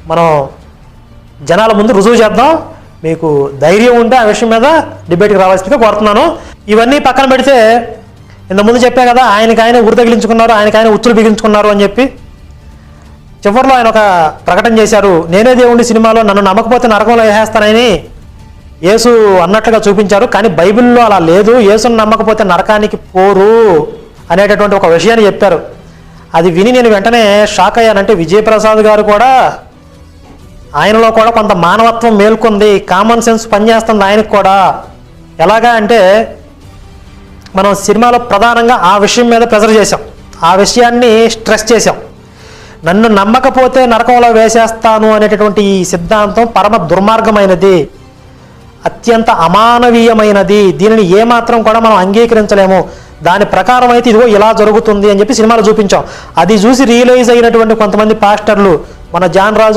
మనం జనాల ముందు రుజువు చేద్దాం. మీకు ధైర్యం ఉంటే ఆ విషయం మీద డిబేట్కి రావాల్సిందిగా కోరుతున్నాను. ఇవన్నీ పక్కన పెడితే ఇంతకుముందు చెప్పా కదా, ఆయన ఉరి తగిలించుకున్నారు, ఆయన ఉచ్చులు బిగించుకున్నారు అని చెప్పి. చివరిలో ఆయన ఒక ప్రకటన చేశారు, నేనే దేవుడి సినిమాలో నన్ను నమ్మకపోతే నరకంలో వేసేస్తానని యేసు అన్నట్లుగా చూపించారు. కానీ బైబిల్లో అలా లేదు, యేసును నమ్మకపోతే నరకానికి పోరు అనేటటువంటి ఒక విషయాన్ని చెప్పారు. అది విని నేను వెంటనే షాక్ అయ్యానంటే విజయప్రసాద్ గారు కూడా, ఆయనలో కూడా కొంత మానవత్వం మేల్కొంది, కామన్ సెన్స్ పనిచేస్తుంది ఆయనకు కూడా. ఎలాగా అంటే మనం సినిమాలో ప్రధానంగా ఆ విషయం మీద ప్రెజర్ చేసాం, ఆ విషయాన్ని స్ట్రెస్ చేసాం. నన్ను నమ్మకపోతే నరకంలో వేసేస్తాను అనేటటువంటి ఈ సిద్ధాంతం పరమ దుర్మార్గమైనది, అత్యంత అమానవీయమైనది. దీనిని ఏమాత్రం కూడా మనం అంగీకరించలేము. దాని ప్రకారం అయితే ఇదిగో ఇలా జరుగుతుంది అని చెప్పి సినిమాలో చూపించాం. అది చూసి రియలైజ్ అయినటువంటి కొంతమంది పాస్టర్లు, మన జాన్ రాజు